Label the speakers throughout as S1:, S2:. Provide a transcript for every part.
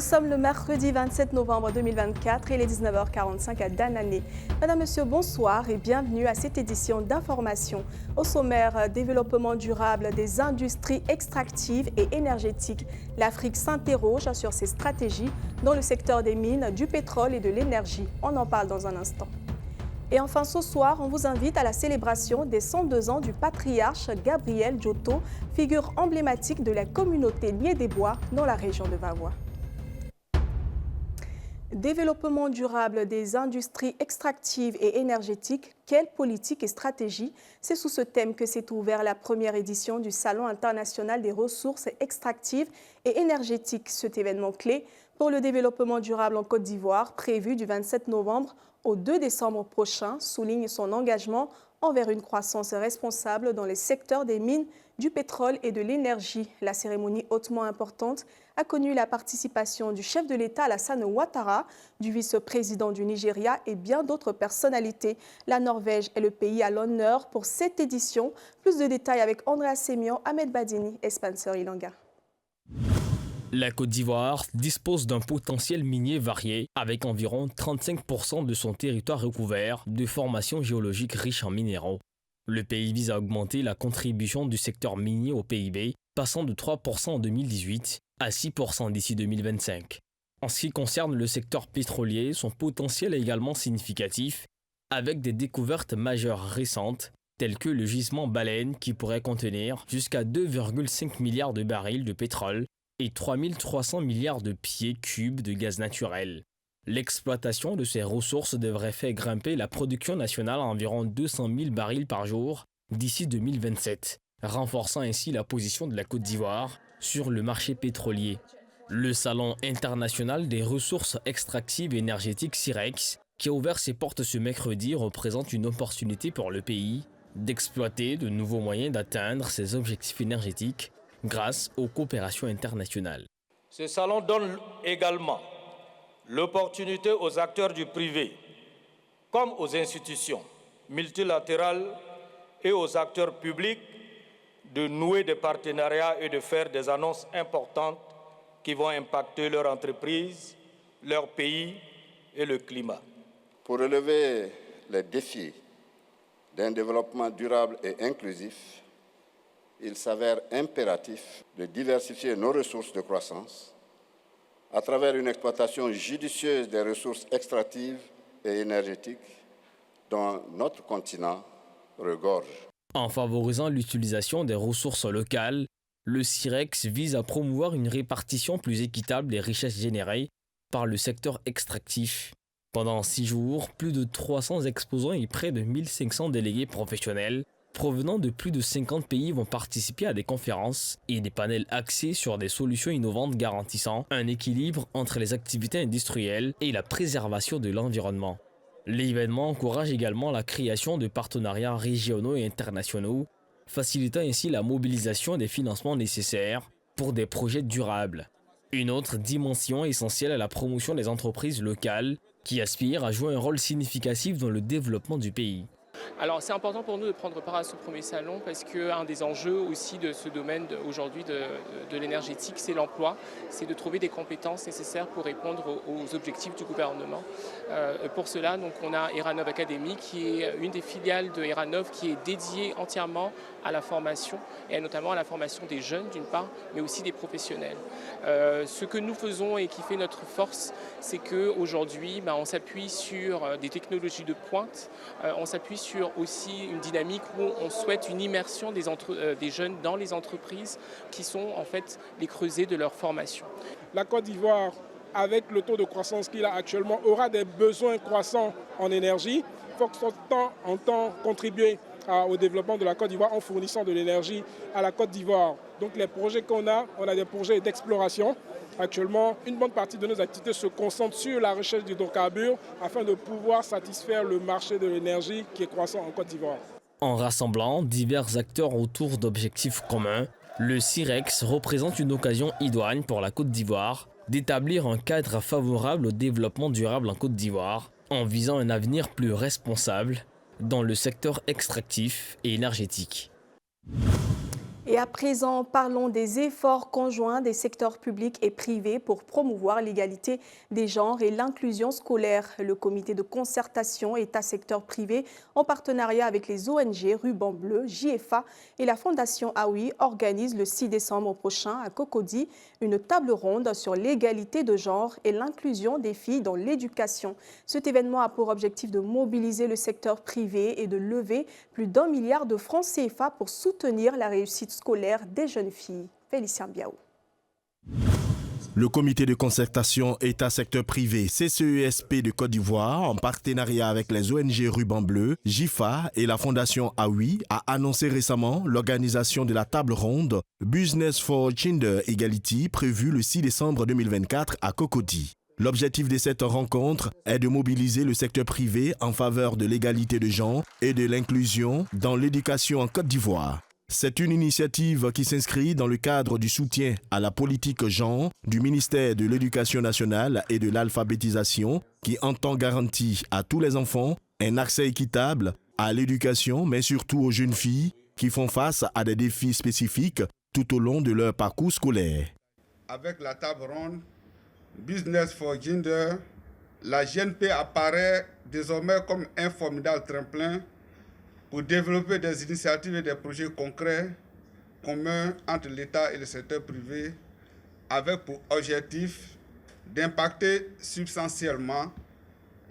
S1: sommes le mercredi 27 novembre 2024 et il est 19h45 à Danané. Madame, Monsieur, bonsoir et bienvenue à cette édition d'information. Au sommaire, développement durable des industries extractives et énergétiques. L'Afrique s'interroge sur ses stratégies dans le secteur des mines, du pétrole et de l'énergie. On en parle dans un instant. Et enfin, ce soir, on vous invite à la célébration des 102 ans du patriarche Gabriel Djoto, figure emblématique de la communauté Nié-des-Bois dans la région de Vavois. Développement durable des industries extractives et énergétiques, quelle politique et stratégie? C'est sous ce thème que s'est ouverte la première édition du Salon international des ressources extractives et énergétiques. Cet événement clé pour le développement durable en Côte d'Ivoire, prévu du 27 novembre au 2 décembre prochain, souligne son engagement envers une croissance responsable dans les secteurs des mines, du pétrole et de l'énergie. La cérémonie hautement importante a connu la participation du chef de l'État Alassane Ouattara, du vice-président du Nigeria et bien d'autres personnalités. La Norvège est le pays à l'honneur pour cette édition. Plus de détails avec Andrea Sémion, Ahmed Badini et Spencer Ilanga.
S2: La Côte d'Ivoire dispose d'un potentiel minier varié, avec environ 35% de son territoire recouvert de formations géologiques riches en minéraux. Le pays vise à augmenter la contribution du secteur minier au PIB, passant de 3% en 2018 à 6% d'ici 2025. En ce qui concerne le secteur pétrolier, son potentiel est également significatif, avec des découvertes majeures récentes, telles que le gisement Baleine qui pourrait contenir jusqu'à 2,5 milliards de barils de pétrole et 3300 milliards de pieds cubes de gaz naturel. L'exploitation de ces ressources devrait faire grimper la production nationale à environ 200 000 barils par jour d'ici 2027, renforçant ainsi la position de la Côte d'Ivoire sur le marché pétrolier. Le Salon international des ressources extractives et énergétiques CIREX, qui a ouvert ses portes ce mercredi, représente une opportunité pour le pays d'exploiter de nouveaux moyens d'atteindre ses objectifs énergétiques grâce aux coopérations internationales.
S3: Ce salon donne également l'opportunité aux acteurs du privé, comme aux institutions multilatérales et aux acteurs publics, de nouer des partenariats et de faire des annonces importantes qui vont impacter leur entreprise, leur pays et le climat.
S4: Pour relever les défis d'un développement durable et inclusif, il s'avère impératif de diversifier nos ressources de croissance à travers une exploitation judicieuse des ressources extractives et énergétiques dont notre continent regorge.
S2: En favorisant l'utilisation des ressources locales, le CIREX vise à promouvoir une répartition plus équitable des richesses générées par le secteur extractif. Pendant 6 jours, plus de 300 exposants et près de 1500 délégués professionnels provenant de plus de 50 pays vont participer à des conférences et des panels axés sur des solutions innovantes garantissant un équilibre entre les activités industrielles et la préservation de l'environnement. L'événement encourage également la création de partenariats régionaux et internationaux, facilitant ainsi la mobilisation des financements nécessaires pour des projets durables. Une autre dimension essentielle est la promotion des entreprises locales qui aspirent à jouer un rôle significatif dans le développement du pays.
S5: Alors c'est important pour nous de prendre part à ce premier salon parce qu'un des enjeux aussi de ce domaine aujourd'hui de l'énergétique, c'est l'emploi, c'est de trouver des compétences nécessaires pour répondre aux objectifs du gouvernement. Pour cela, donc, on a Eranov Academy qui est une des filiales de Eranov qui est dédiée entièrement à la formation et notamment à la formation des jeunes d'une part, mais aussi des professionnels. Ce que nous faisons et qui fait notre force, c'est qu'aujourd'hui, on s'appuie sur des technologies de pointe, on s'appuie sur aussi une dynamique où on souhaite une immersion des jeunes dans les entreprises qui sont en fait les creusets de leur formation.
S6: La Côte d'Ivoire, avec le taux de croissance qu'il a actuellement, aura des besoins croissants en énergie. Il faut que son temps entend contribuer au développement de la Côte d'Ivoire en fournissant de l'énergie à la Côte d'Ivoire. Donc les projets qu'on a des projets d'exploration. Actuellement, une bonne partie de nos activités se concentre sur la recherche d'hydrocarbures afin de pouvoir satisfaire le marché de l'énergie qui est croissant en Côte d'Ivoire.
S2: En rassemblant divers acteurs autour d'objectifs communs, le CIREX représente une occasion idoine pour la Côte d'Ivoire d'établir un cadre favorable au développement durable en Côte d'Ivoire en visant un avenir plus responsable dans le secteur extractif et énergétique.
S1: Et à présent, parlons des efforts conjoints des secteurs publics et privés pour promouvoir l'égalité des genres et l'inclusion scolaire. Le comité de concertation État-secteur privé, en partenariat avec les ONG Ruban Bleu, JFA et la Fondation AOI, organise le 6 décembre prochain à Cocody une table ronde sur l'égalité de genre et l'inclusion des filles dans l'éducation. Cet événement a pour objectif de mobiliser le secteur privé et de lever plus d'1 milliard de francs CFA pour soutenir la réussite scolaire des jeunes filles. Félicien Biaou.
S7: Le comité de concertation État-secteur privé CCESP de Côte d'Ivoire, en partenariat avec les ONG Ruban Bleu, JFA et la Fondation AOI, a annoncé récemment l'organisation de la table ronde Business for Gender Equality prévue le 6 décembre 2024 à Cocody. L'objectif de cette rencontre est de mobiliser le secteur privé en faveur de l'égalité de genre et de l'inclusion dans l'éducation en Côte d'Ivoire. C'est une initiative qui s'inscrit dans le cadre du soutien à la politique genre du ministère de l'Éducation nationale et de l'alphabétisation qui entend garantir à tous les enfants un accès équitable à l'éducation, mais surtout aux jeunes filles qui font face à des défis spécifiques tout au long de leur parcours scolaire.
S8: Avec la table ronde Business for Gender, la GNP apparaît désormais comme un formidable tremplin pour développer des initiatives et des projets concrets communs entre l'État et le secteur privé, avec pour objectif d'impacter substantiellement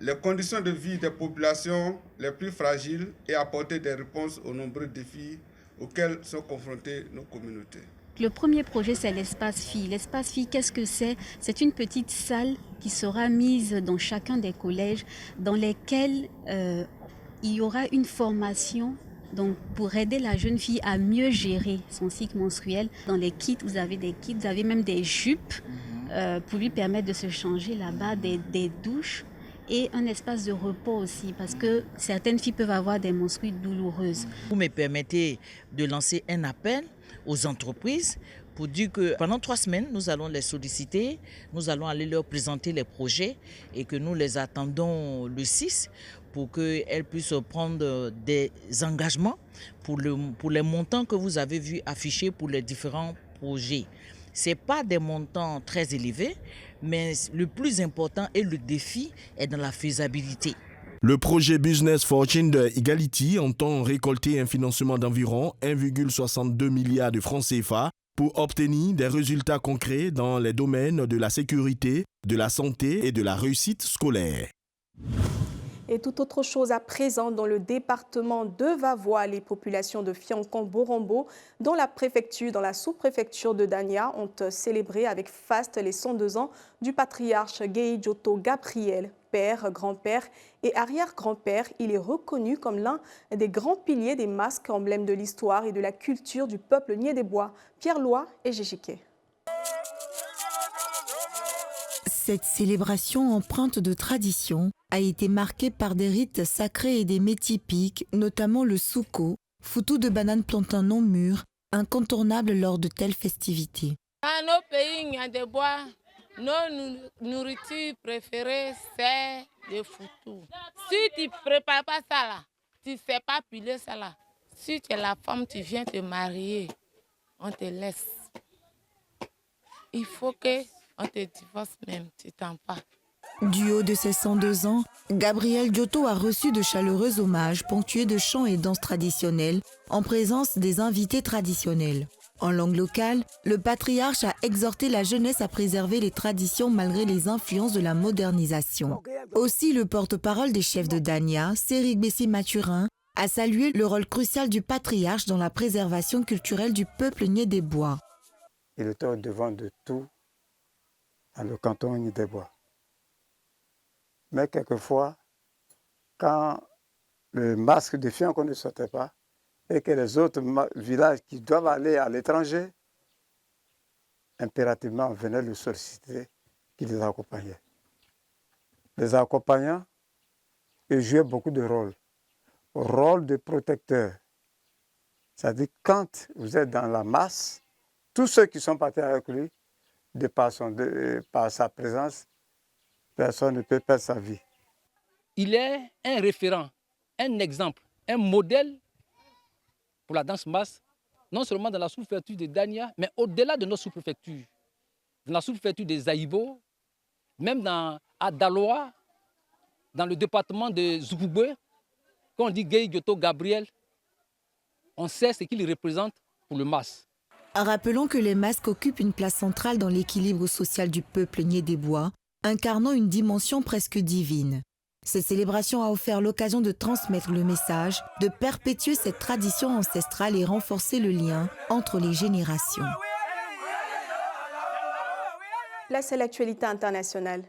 S8: les conditions de vie des populations les plus fragiles et apporter des réponses aux nombreux défis auxquels sont confrontées nos communautés.
S9: Le premier projet, c'est l'espace filles. L'espace filles, qu'est-ce que c'est? C'est une petite salle qui sera mise dans chacun des collèges dans lesquels il y aura une formation donc, pour aider la jeune fille à mieux gérer son cycle menstruel. Dans les kits, vous avez des kits, vous avez même des jupes pour lui permettre de se changer là-bas, des douches et un espace de repos aussi parce que certaines filles peuvent avoir des menstrues douloureuses.
S10: Vous me permettez de lancer un appel aux entreprises pour dire que pendant 3 semaines, nous allons les solliciter, nous allons aller leur présenter les projets et que nous les attendons le 6 pour qu'elles puissent prendre des engagements pour les montants que vous avez vus affichés pour les différents projets. Ce n'est pas des montants très élevés, mais le plus important et le défi est dans la faisabilité.
S7: Le projet Business for Gender Equality entend récolter un financement d'environ 1,62 milliard de francs CFA pour obtenir des résultats concrets dans les domaines de la sécurité, de la santé et de la réussite scolaire.
S1: Et tout autre chose à présent dans le département de Vavois, les populations de Fiancon-Borombo, dans la sous-préfecture de Dania, ont célébré avec faste les 102 ans du patriarche Gueye Djoto Gabriel. Père, grand-père et arrière-grand-père, il est reconnu comme l'un des grands piliers des masques, emblèmes de l'histoire et de la culture du peuple Niédébois. Pierre Loy et Géjiquet.
S11: Cette célébration empreinte de tradition a été marquée par des rites sacrés et des mets typiques, notamment le souko, foutou de banane plantain non mûr, incontournable lors de telles festivités.
S12: Dans nos pays Niédébois, nos nourritures préférées, c'est le foutou. Si tu ne prépares pas ça là, tu ne sais pas piler ça là. Si tu es la femme, tu viens te marier, on te laisse. Il faut qu'on te divorce même, tu t'en pas.
S11: Du haut de ses 102 ans, Gabriel Djoto a reçu de chaleureux hommages ponctués de chants et danses traditionnelles en présence des invités traditionnels. En langue locale, le patriarche a exhorté la jeunesse à préserver les traditions malgré les influences de la modernisation. Aussi, le porte-parole des chefs de Dania, Céric Bessi-Mathurin, a salué le rôle crucial du patriarche dans la préservation culturelle du peuple Niédébois.
S13: Il était au devant de tout dans le canton Niédébois. Mais quelquefois, quand le masque de Fiancon ne sortait pas, et que les autres villages qui doivent aller à l'étranger, impérativement venaient le solliciter, qui les accompagnait. Les accompagnants, ils jouaient beaucoup de rôles. Rôle de protecteur. C'est-à-dire quand vous êtes dans la masse, tous ceux qui sont partis avec lui, par sa présence, personne ne peut perdre sa vie.
S14: Il est un référent, un exemple, un modèle pour la danse masse non seulement dans la sous-préfecture de Dania, mais au-delà de nos sous-préfectures, dans la sous-préfecture des Zaïbo, même à Daloa, dans le département de Zoukoubé, quand on dit Gueye Djoto Gabriel, on sait ce qu'il représente pour le MAS.
S11: Rappelons que les masques occupent une place centrale dans l'équilibre social du peuple Niédébois, incarnant une dimension presque divine. Cette célébration a offert l'occasion de transmettre le message, de perpétuer cette tradition ancestrale et renforcer le lien entre les générations.
S1: Là, c'est l'actualité internationale.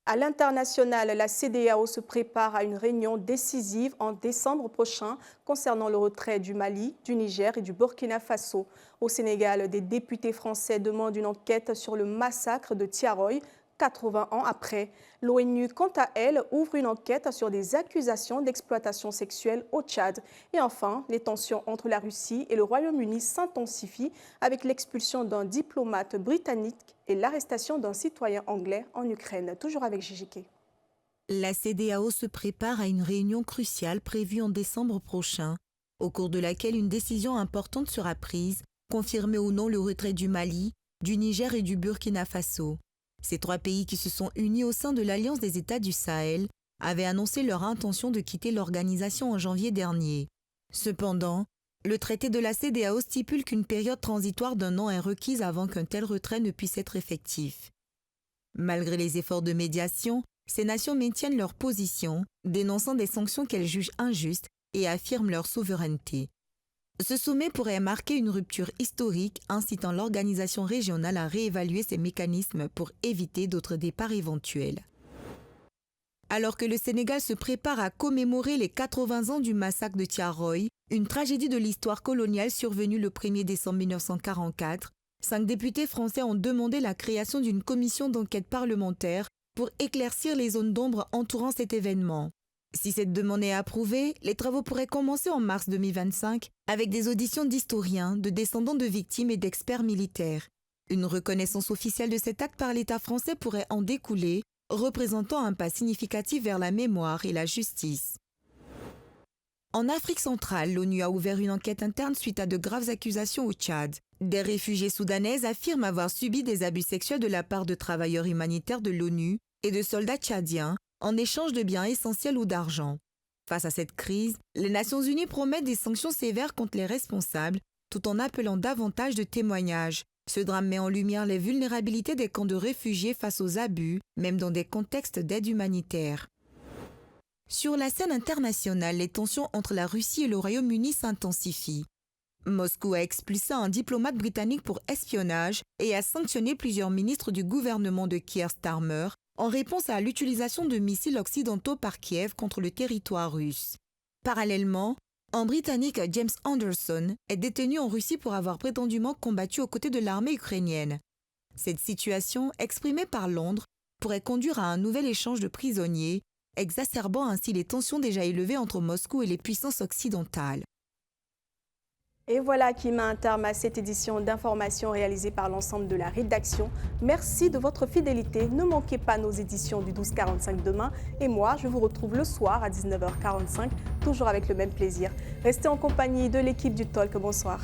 S1: À l'international, la CEDEAO se prépare à une réunion décisive en décembre prochain concernant le retrait du Mali, du Niger et du Burkina Faso. Au Sénégal, des députés français demandent une enquête sur le massacre de Thiaroye, 80 ans après. L'ONU, quant à elle, ouvre une enquête sur des accusations d'exploitation sexuelle au Tchad. Et enfin, les tensions entre la Russie et le Royaume-Uni s'intensifient avec l'expulsion d'un diplomate britannique et l'arrestation d'un citoyen anglais en Ukraine. Toujours avec JJK.
S11: La CEDEAO se prépare à une réunion cruciale prévue en décembre prochain, au cours de laquelle une décision importante sera prise, confirmer ou non le retrait du Mali, du Niger et du Burkina Faso. Ces trois pays qui se sont unis au sein de l'Alliance des États du Sahel avaient annoncé leur intention de quitter l'organisation en janvier dernier. Cependant, le traité de la CEDEAO stipule qu'une période transitoire d'1 an est requise avant qu'un tel retrait ne puisse être effectif. Malgré les efforts de médiation, ces nations maintiennent leur position, dénonçant des sanctions qu'elles jugent injustes et affirment leur souveraineté. Ce sommet pourrait marquer une rupture historique, incitant l'organisation régionale à réévaluer ses mécanismes pour éviter d'autres départs éventuels. Alors que le Sénégal se prépare à commémorer les 80 ans du massacre de Thiaroye, une tragédie de l'histoire coloniale survenue le 1er décembre 1944, 5 députés français ont demandé la création d'une commission d'enquête parlementaire pour éclaircir les zones d'ombre entourant cet événement. Si cette demande est approuvée, les travaux pourraient commencer en mars 2025 avec des auditions d'historiens, de descendants de victimes et d'experts militaires. Une reconnaissance officielle de cet acte par l'État français pourrait en découler, représentant un pas significatif vers la mémoire et la justice. En Afrique centrale, l'ONU a ouvert une enquête interne suite à de graves accusations au Tchad. Des réfugiés soudanaises affirment avoir subi des abus sexuels de la part de travailleurs humanitaires de l'ONU et de soldats tchadiens, en échange de biens essentiels ou d'argent. Face à cette crise, les Nations Unies promettent des sanctions sévères contre les responsables, tout en appelant davantage de témoignages. Ce drame met en lumière les vulnérabilités des camps de réfugiés face aux abus, même dans des contextes d'aide humanitaire. Sur la scène internationale, les tensions entre la Russie et le Royaume-Uni s'intensifient. Moscou a expulsé un diplomate britannique pour espionnage et a sanctionné plusieurs ministres du gouvernement de Keir Starmer, en réponse à l'utilisation de missiles occidentaux par Kiev contre le territoire russe. Parallèlement, un Britannique, James Anderson, est détenu en Russie pour avoir prétendument combattu aux côtés de l'armée ukrainienne. Cette situation, exprimée par Londres, pourrait conduire à un nouvel échange de prisonniers, exacerbant ainsi les tensions déjà élevées entre Moscou et les puissances occidentales.
S1: Et voilà qui met un terme à cette édition d'information réalisée par l'ensemble de la rédaction. Merci de votre fidélité. Ne manquez pas nos éditions du 12h45 demain. Et moi, je vous retrouve le soir à 19h45, toujours avec le même plaisir. Restez en compagnie de l'équipe du Talk. Bonsoir.